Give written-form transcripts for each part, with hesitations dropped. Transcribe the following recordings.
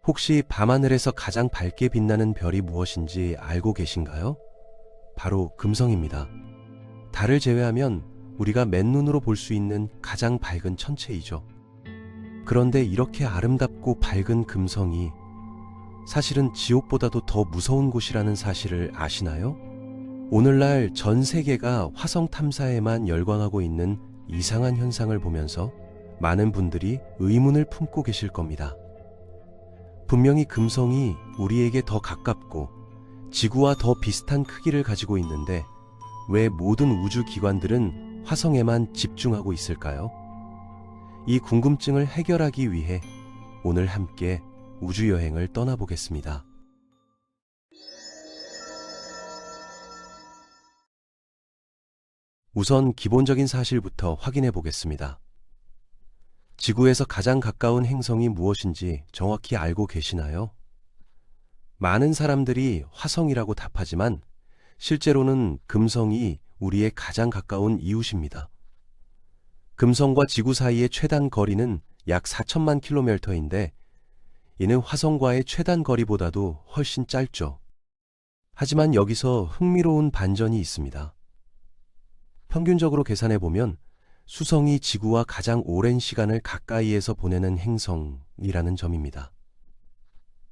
혹시 밤하늘에서 가장 밝게 빛나는 별이 무엇인지 알고 계신가요? 바로 금성입니다. 달을 제외하면 우리가 맨눈으로 볼 수 있는 가장 밝은 천체이죠. 그런데 이렇게 아름답고 밝은 금성이 사실은 지옥보다도 더 무서운 곳이라는 사실을 아시나요? 오늘날 전 세계가 화성 탐사에만 열광하고 있는 이상한 현상을 보면서 많은 분들이 의문을 품고 계실 겁니다. 분명히 금성이 우리에게 더 가깝고 지구와 더 비슷한 크기를 가지고 있는데 왜 모든 우주 기관들은 화성에만 집중하고 있을까요? 이 궁금증을 해결하기 위해 오늘 함께 우주여행을 떠나보겠습니다. 우선 기본적인 사실부터 확인해 보겠습니다. 지구에서 가장 가까운 행성이 무엇인지 정확히 알고 계시나요? 많은 사람들이 화성이라고 답하지만 실제로는 금성이 우리의 가장 가까운 이웃입니다. 금성과 지구 사이의 최단 거리는 약 4천만 킬로미터인데 이는 화성과의 최단 거리보다도 훨씬 짧죠. 하지만 여기서 흥미로운 반전이 있습니다. 평균적으로 계산해 보면 수성이 지구와 가장 오랜 시간을 가까이에서 보내는 행성이라는 점입니다.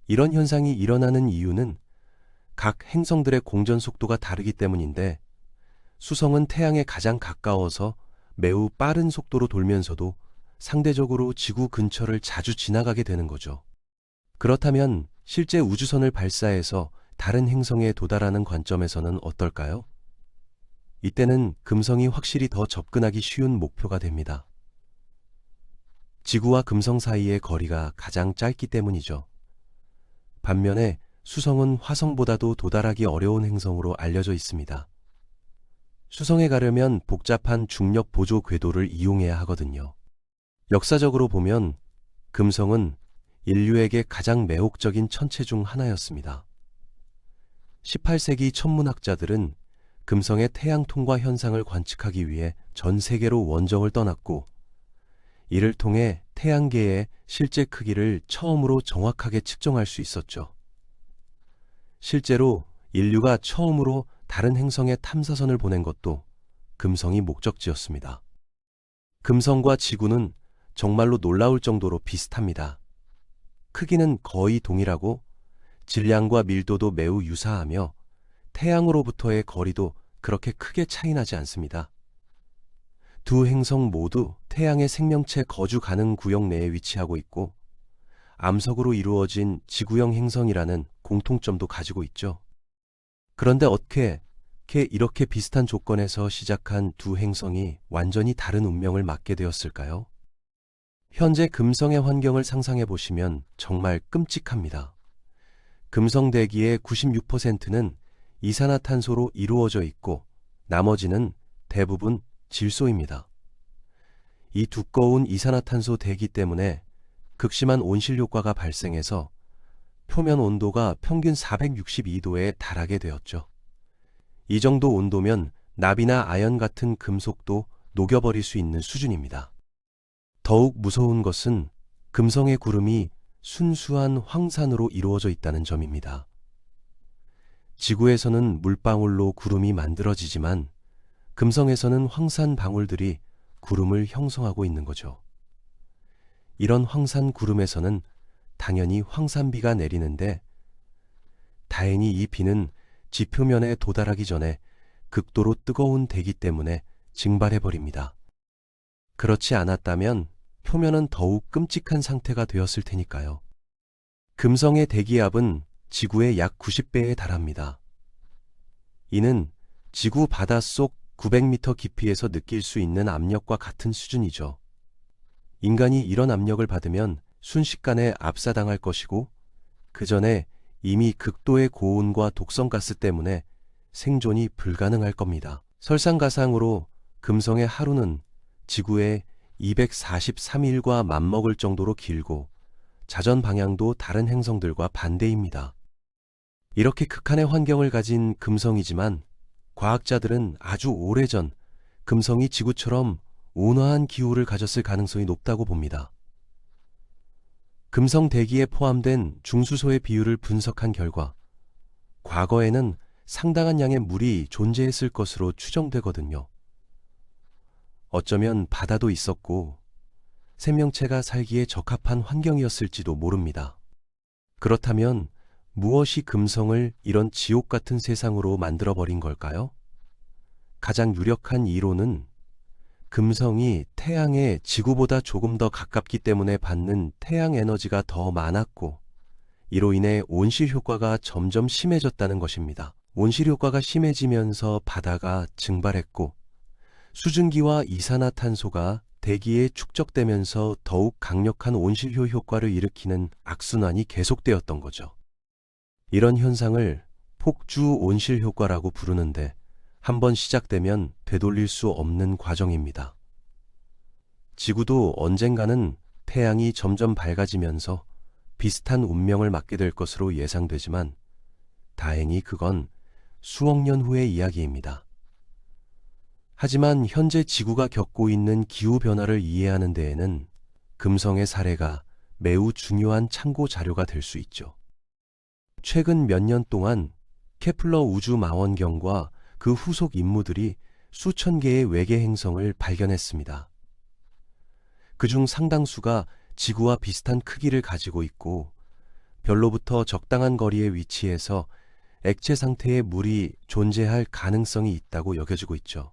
이런 현상이 일어나는 이유는 각 행성들의 공전 속도가 다르기 때문인데 수성은 태양에 가장 가까워서 매우 빠른 속도로 돌면서도 상대적으로 지구 근처를 자주 지나가게 되는 거죠. 그렇다면 실제 우주선을 발사해서 다른 행성에 도달하는 관점에서는 어떨까요? 이때는 금성이 확실히 더 접근하기 쉬운 목표가 됩니다. 지구와 금성 사이의 거리가 가장 짧기 때문이죠. 반면에 수성은 화성보다도 도달하기 어려운 행성으로 알려져 있습니다. 수성에 가려면 복잡한 중력 보조 궤도를 이용해야 하거든요. 역사적으로 보면 금성은 인류에게 가장 매혹적인 천체 중 하나였습니다. 18세기 천문학자들은 금성의 태양 통과 현상을 관측하기 위해 전 세계로 원정을 떠났고 이를 통해 태양계의 실제 크기를 처음으로 정확하게 측정할 수 있었죠. 실제로 인류가 처음으로 다른 행성에 탐사선을 보낸 것도 금성이 목적지였습니다. 금성과 지구는 정말로 놀라울 정도로 비슷합니다. 크기는 거의 동일하고 질량과 밀도도 매우 유사하며 태양으로부터의 거리도 그렇게 크게 차이나지 않습니다. 두 행성 모두 태양의 생명체 거주 가능 구역 내에 위치하고 있고 암석으로 이루어진 지구형 행성이라는 공통점도 가지고 있죠. 그런데 어떻게 이렇게 비슷한 조건에서 시작한 두 행성이 완전히 다른 운명을 맞게 되었을까요? 현재 금성의 환경을 상상해 보시면 정말 끔찍합니다. 금성 대기의 96%는 이산화탄소로 이루어져 있고 나머지는 대부분 질소입니다. 이 두꺼운 이산화탄소 대기 때문에 극심한 온실 효과가 발생해서 표면 온도가 평균 462도에 달하게 되었죠. 이 정도 온도면 납이나 아연 같은 금속도 녹여버릴 수 있는 수준입니다. 더욱 무서운 것은 금성의 구름이 순수한 황산으로 이루어져 있다는 점입니다. 지구에서는 물방울로 구름이 만들어지지만 금성에서는 황산 방울들이 구름을 형성하고 있는 거죠. 이런 황산 구름에서는 당연히 황산비가 내리는데 다행히 이 비는 지표면에 도달하기 전에 극도로 뜨거운 대기 때문에 증발해버립니다. 그렇지 않았다면 표면은 더욱 끔찍한 상태가 되었을 테니까요. 금성의 대기압은 지구의 약 90배에 달합니다. 이는 지구 바닷속 900m 깊이에서 느낄 수 있는 압력과 같은 수준이죠. 인간이 이런 압력을 받으면 순식간에 압사당할 것이고 그 전에 이미 극도의 고온과 독성가스 때문에 생존이 불가능할 겁니다. 설상가상으로 금성의 하루는 지구의 243일과 맞먹을 정도로 길고 자전 방향도 다른 행성들과 반대입니다. 이렇게 극한의 환경을 가진 금성이지만 과학자들은 아주 오래전 금성이 지구처럼 온화한 기후를 가졌을 가능성이 높다고 봅니다. 금성 대기에 포함된 중수소의 비율을 분석한 결과 과거에는 상당한 양의 물이 존재했을 것으로 추정되거든요. 어쩌면 바다도 있었고 생명체가 살기에 적합한 환경이었을지도 모릅니다. 그렇다면 무엇이 금성을 이런 지옥 같은 세상으로 만들어버린 걸까요? 가장 유력한 이론은 금성이 태양에 지구보다 조금 더 가깝기 때문에 받는 태양 에너지가 더 많았고 이로 인해 온실 효과가 점점 심해졌다는 것입니다. 온실 효과가 심해지면서 바다가 증발했고 수증기와 이산화탄소가 대기에 축적되면서 더욱 강력한 온실효 효과를 일으키는 악순환이 계속되었던 거죠. 이런 현상을 폭주 온실 효과라고 부르는데 한번 시작되면 되돌릴 수 없는 과정입니다. 지구도 언젠가는 태양이 점점 밝아지면서 비슷한 운명을 맞게 될 것으로 예상되지만 다행히 그건 수억 년 후의 이야기입니다. 하지만 현재 지구가 겪고 있는 기후변화를 이해하는 데에는 금성의 사례가 매우 중요한 참고 자료가 될 수 있죠. 최근 몇 년 동안 케플러 우주망원경과 그 후속 임무들이 수천 개의 외계 행성을 발견했습니다. 그중 상당수가 지구와 비슷한 크기를 가지고 있고 별로부터 적당한 거리에 위치해서 액체 상태의 물이 존재할 가능성이 있다고 여겨지고 있죠.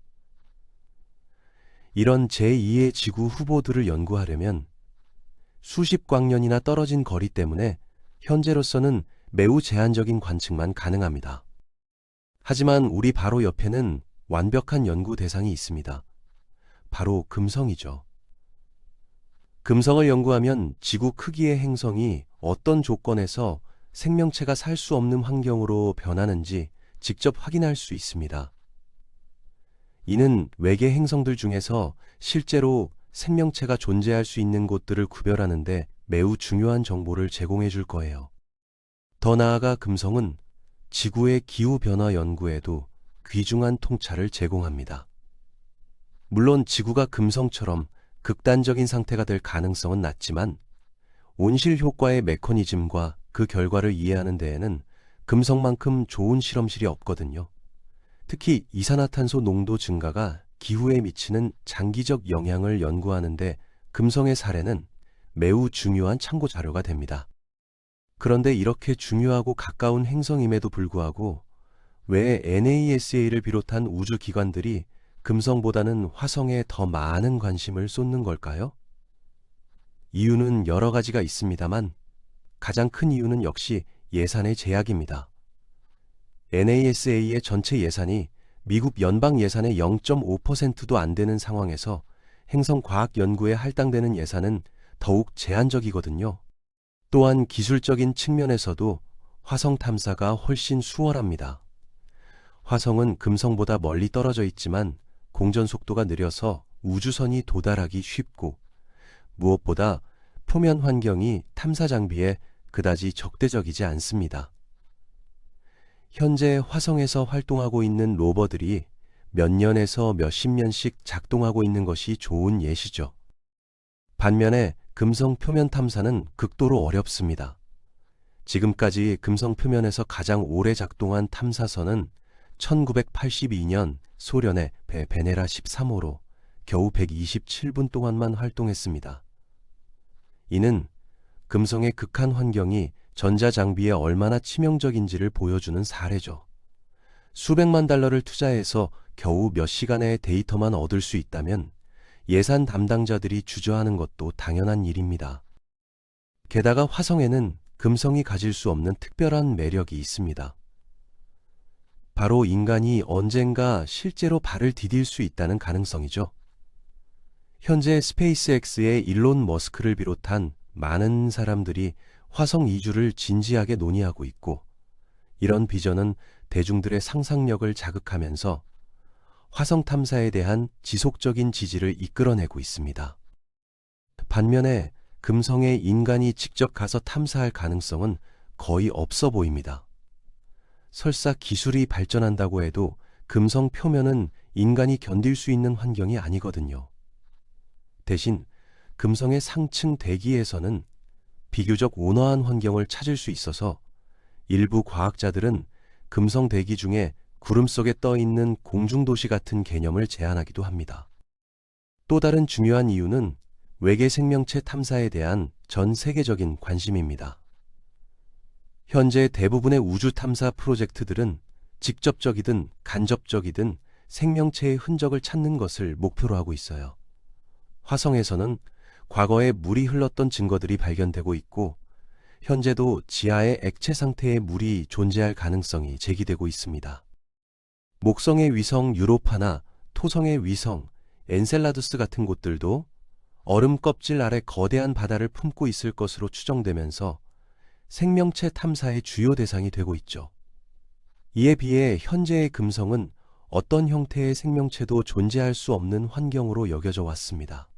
이런 제2의 지구 후보들을 연구하려면 수십 광년이나 떨어진 거리 때문에 현재로서는 매우 제한적인 관측만 가능합니다. 하지만 우리 바로 옆에는 완벽한 연구 대상이 있습니다. 바로 금성이죠. 금성을 연구하면 지구 크기의 행성이 어떤 조건에서 생명체가 살 수 없는 환경으로 변하는지 직접 확인할 수 있습니다. 이는 외계 행성들 중에서 실제로 생명체가 존재할 수 있는 곳들을 구별하는 데 매우 중요한 정보를 제공해 줄 거예요. 더 나아가 금성은 지구의 기후변화 연구에도 귀중한 통찰을 제공합니다. 물론 지구가 금성처럼 극단적인 상태가 될 가능성은 낮지만 온실 효과의 메커니즘과 그 결과를 이해하는 데에는 금성만큼 좋은 실험실이 없거든요. 특히 이산화탄소 농도 증가가 기후에 미치는 장기적 영향을 연구하는데 금성의 사례는 매우 중요한 참고 자료가 됩니다. 그런데 이렇게 중요하고 가까운 행성임에도 불구하고 왜 NASA를 비롯한 우주기관들이 금성보다는 화성에 더 많은 관심을 쏟는 걸까요? 이유는 여러 가지가 있습니다만 가장 큰 이유는 역시 예산의 제약입니다. NASA의 전체 예산이 미국 연방 예산의 0.5%도 안 되는 상황에서 행성 과학 연구에 할당되는 예산은 더욱 제한적이거든요. 또한 기술적인 측면에서도 화성 탐사가 훨씬 수월합니다. 화성은 금성보다 멀리 떨어져 있지만 공전 속도가 느려서 우주선이 도달하기 쉽고 무엇보다 표면 환경이 탐사 장비에 그다지 적대적이지 않습니다. 현재 화성에서 활동하고 있는 로버들이 몇 년에서 몇십 년씩 작동하고 있는 것이 좋은 예시죠. 반면에 금성 표면 탐사는 극도로 어렵습니다. 지금까지 금성 표면에서 가장 오래 작동한 탐사선은 1982년 소련의 베네라 13호로 겨우 127분 동안만 활동했습니다. 이는 금성의 극한 환경이 전자장비에 얼마나 치명적인지를 보여주는 사례죠. 수백만 달러를 투자해서 겨우 몇 시간의 데이터만 얻을 수 있다면 예산 담당자들이 주저하는 것도 당연한 일입니다. 게다가 화성에는 금성이 가질 수 없는 특별한 매력이 있습니다. 바로 인간이 언젠가 실제로 발을 디딜 수 있다는 가능성이죠. 현재 스페이스X의 일론 머스크를 비롯한 많은 사람들이 화성 이주를 진지하게 논의하고 있고 이런 비전은 대중들의 상상력을 자극하면서 화성 탐사에 대한 지속적인 지지를 이끌어내고 있습니다. 반면에 금성에 인간이 직접 가서 탐사할 가능성은 거의 없어 보입니다. 설사 기술이 발전한다고 해도 금성 표면은 인간이 견딜 수 있는 환경이 아니거든요. 대신 금성의 상층 대기에서는 비교적 온화한 환경을 찾을 수 있어서 일부 과학자들은 금성 대기 중에 구름 속에 떠 있는 공중도시 같은 개념을 제안하기도 합니다. 또 다른 중요한 이유는 외계 생명체 탐사에 대한 전 세계적인 관심입니다. 현재 대부분의 우주 탐사 프로젝트들은 직접적이든 간접적이든 생명체의 흔적을 찾는 것을 목표로 하고 있어요. 화성에서는 과거에 물이 흘렀던 증거들이 발견되고 있고, 현재도 지하에 액체 상태의 물이 존재할 가능성이 제기되고 있습니다. 목성의 위성 유로파나 토성의 위성 엔셀라두스 같은 곳들도 얼음 껍질 아래 거대한 바다를 품고 있을 것으로 추정되면서 생명체 탐사의 주요 대상이 되고 있죠. 이에 비해 현재의 금성은 어떤 형태의 생명체도 존재할 수 없는 환경으로 여겨져 왔습니다.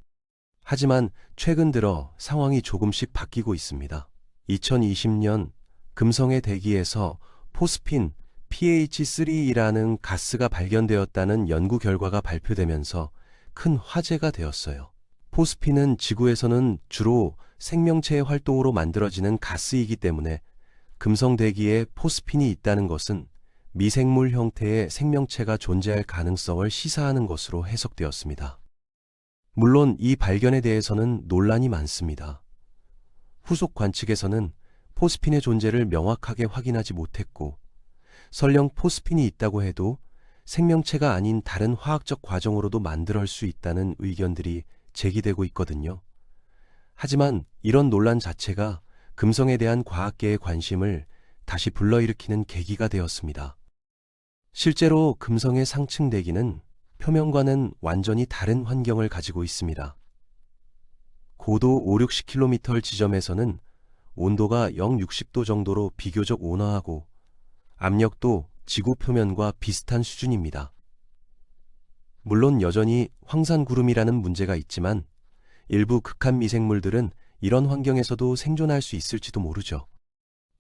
하지만 최근 들어 상황이 조금씩 바뀌고 있습니다. 2020년 금성의 대기에서 포스핀 PH3이라는 가스가 발견되었다는 연구 결과가 발표되면서 큰 화제가 되었어요. 포스핀은 지구에서는 주로 생명체의 활동으로 만들어지는 가스이기 때문에 금성 대기에 포스핀이 있다는 것은 미생물 형태의 생명체가 존재할 가능성을 시사하는 것으로 해석되었습니다. 물론 이 발견에 대해서는 논란이 많습니다. 후속 관측에서는 포스핀의 존재를 명확하게 확인하지 못했고, 설령 포스핀이 있다고 해도 생명체가 아닌 다른 화학적 과정으로도 만들 수 있다는 의견들이 제기되고 있거든요. 하지만 이런 논란 자체가 금성에 대한 과학계의 관심을 다시 불러일으키는 계기가 되었습니다. 실제로 금성의 상층 대기는 표면과는 완전히 다른 환경을 가지고 있습니다. 고도 5-60km 지점에서는 온도가 0-60도 정도로 비교적 온화하고 압력도 지구 표면과 비슷한 수준입니다. 물론 여전히 황산구름이라는 문제가 있지만 일부 극한 미생물들은 이런 환경에서도 생존할 수 있을지도 모르죠.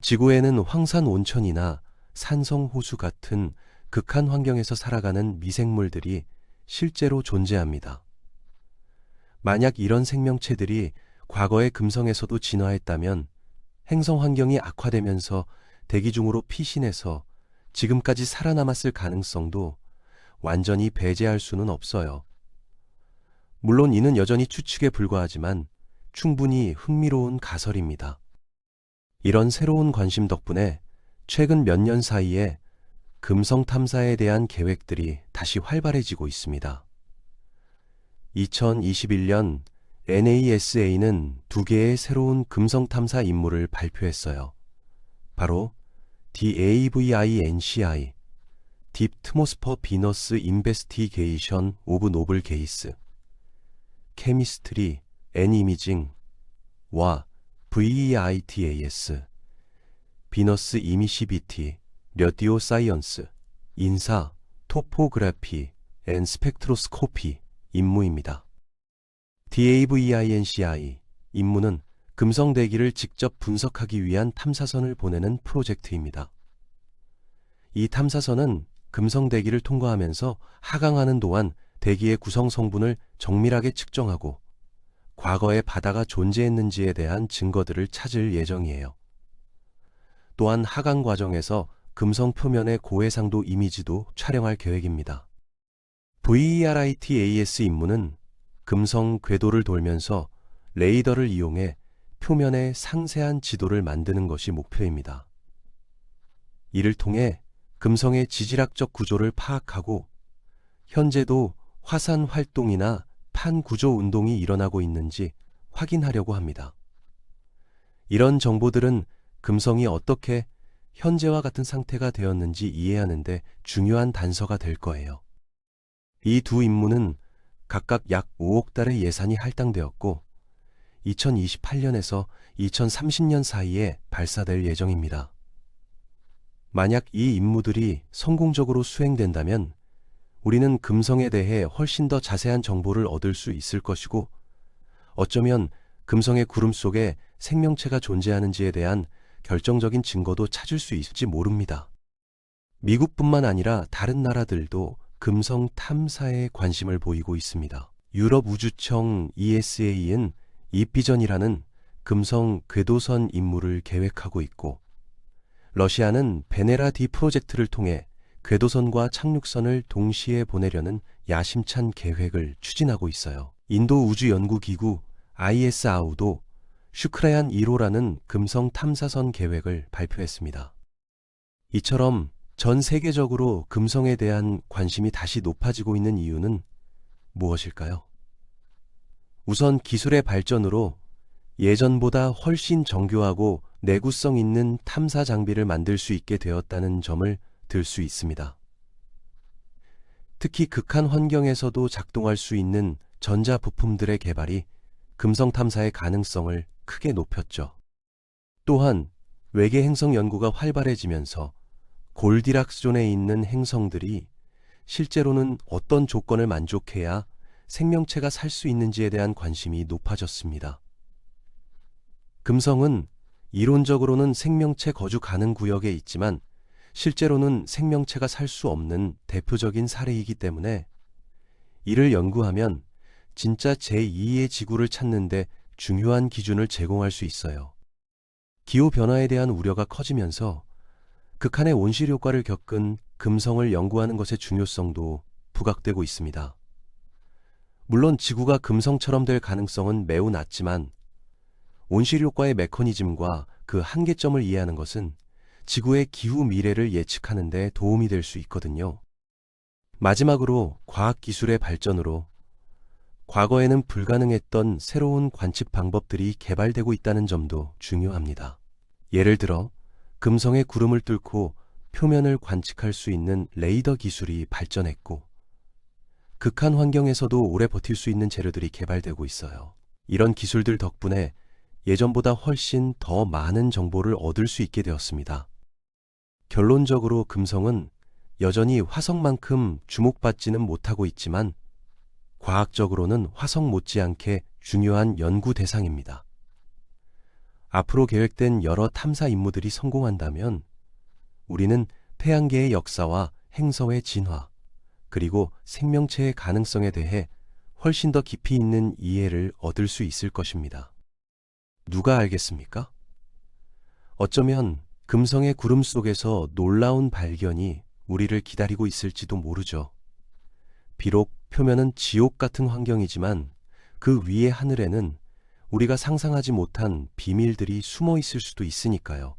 지구에는 황산 온천이나 산성 호수 같은 극한 환경에서 살아가는 미생물들이 실제로 존재합니다. 만약 이런 생명체들이 과거의 금성에서도 진화했다면 행성 환경이 악화되면서 대기 중으로 피신해서 지금까지 살아남았을 가능성도 완전히 배제할 수는 없어요. 물론 이는 여전히 추측에 불과하지만 충분히 흥미로운 가설입니다. 이런 새로운 관심 덕분에 최근 몇 년 사이에 금성 탐사에 대한 계획들이 다시 활발해지고 있습니다. 2021년 NASA는 2개의 새로운 금성 탐사 임무를 발표했어요. 바로 DAVINCI, Deep Atmosphere Venus Investigation of Noble Gas, Chemistry and Imaging와 VEITAS, Venus Emissivity, Radio Science, 인사, Topography and Spectroscopy 임무입니다. DAVINCI 임무는 금성 대기를 직접 분석하기 위한 탐사선을 보내는 프로젝트입니다. 이 탐사선은 금성 대기를 통과하면서 하강하는 동안 대기의 구성 성분을 정밀하게 측정하고 과거에 바다가 존재했는지에 대한 증거들을 찾을 예정이에요. 또한 하강 과정에서 금성 표면의 고해상도 이미지도 촬영할 계획입니다. VERITAS 임무는 금성 궤도를 돌면서 레이더를 이용해 표면의 상세한 지도를 만드는 것이 목표입니다. 이를 통해 금성의 지질학적 구조를 파악하고 현재도 화산 활동이나 판구조 운동이 일어나고 있는지 확인하려고 합니다. 이런 정보들은 금성이 어떻게 현재와 같은 상태가 되었는지 이해하는 데 중요한 단서가 될 거예요. 이 두 임무는 각각 약 5억 달의 예산이 할당되었고 2028년에서 2030년 사이에 발사될 예정입니다. 만약 이 임무들이 성공적으로 수행된다면 우리는 금성에 대해 훨씬 더 자세한 정보를 얻을 수 있을 것이고 어쩌면 금성의 구름 속에 생명체가 존재하는지에 대한 결정적인 증거도 찾을 수 있을지 모릅니다. 미국뿐만 아니라 다른 나라들도 금성 탐사에 관심을 보이고 있습니다. 유럽 우주청 ESA는 이비전이라는 금성 궤도선 임무를 계획하고 있고, 러시아는 베네라 D 프로젝트를 통해 궤도선과 착륙선을 동시에 보내려는 야심찬 계획을 추진하고 있어요. 인도 우주연구기구 ISRO도 슈크라얀 1호라는 금성 탐사선 계획을 발표했습니다. 이처럼 전 세계적으로 금성에 대한 관심이 다시 높아지고 있는 이유는 무엇일까요? 우선 기술의 발전으로 예전보다 훨씬 정교하고 내구성 있는 탐사 장비를 만들 수 있게 되었다는 점을 들 수 있습니다. 특히 극한 환경에서도 작동할 수 있는 전자 부품들의 개발이 금성 탐사의 가능성을 크게 높였죠. 또한 외계 행성 연구가 활발해지면서 골디락스존에 있는 행성들이 실제로는 어떤 조건을 만족해야 생명체가 살 수 있는지에 대한 관심이 높아졌습니다. 금성은 이론적으로는 생명체 거주 가능 구역에 있지만 실제로는 생명체가 살 수 없는 대표적인 사례이기 때문에 이를 연구하면 진짜 제2의 지구를 찾는 데 중요한 기준을 제공할 수 있어요. 기후변화에 대한 우려가 커지면서 극한의 온실 효과를 겪은 금성을 연구하는 것의 중요성도 부각되고 있습니다. 물론 지구가 금성처럼 될 가능성은 매우 낮지만 온실 효과의 메커니즘과 그 한계점을 이해하는 것은 지구의 기후 미래를 예측하는 데 도움이 될 수 있거든요. 마지막으로 과학기술의 발전으로 과거에는 불가능했던 새로운 관측 방법들이 개발되고 있다는 점도 중요합니다. 예를 들어 금성의 구름을 뚫고 표면을 관측할 수 있는 레이더 기술이 발전했고, 극한 환경에서도 오래 버틸 수 있는 재료들이 개발되고 있어요. 이런 기술들 덕분에 예전보다 훨씬 더 많은 정보를 얻을 수 있게 되었습니다. 결론적으로 금성은 여전히 화성만큼 주목받지는 못하고 있지만 과학적으로는 화성 못지않게 중요한 연구 대상입니다. 앞으로 계획된 여러 탐사 임무들이 성공한다면 우리는 태양계의 역사와 행성의 진화, 그리고 생명체의 가능성에 대해 훨씬 더 깊이 있는 이해를 얻을 수 있을 것입니다. 누가 알겠습니까? 어쩌면 금성의 구름 속에서 놀라운 발견이 우리를 기다리고 있을지도 모르죠. 비록 표면은 지옥 같은 환경이지만 그 위의 하늘에는 우리가 상상하지 못한 비밀들이 숨어 있을 수도 있으니까요.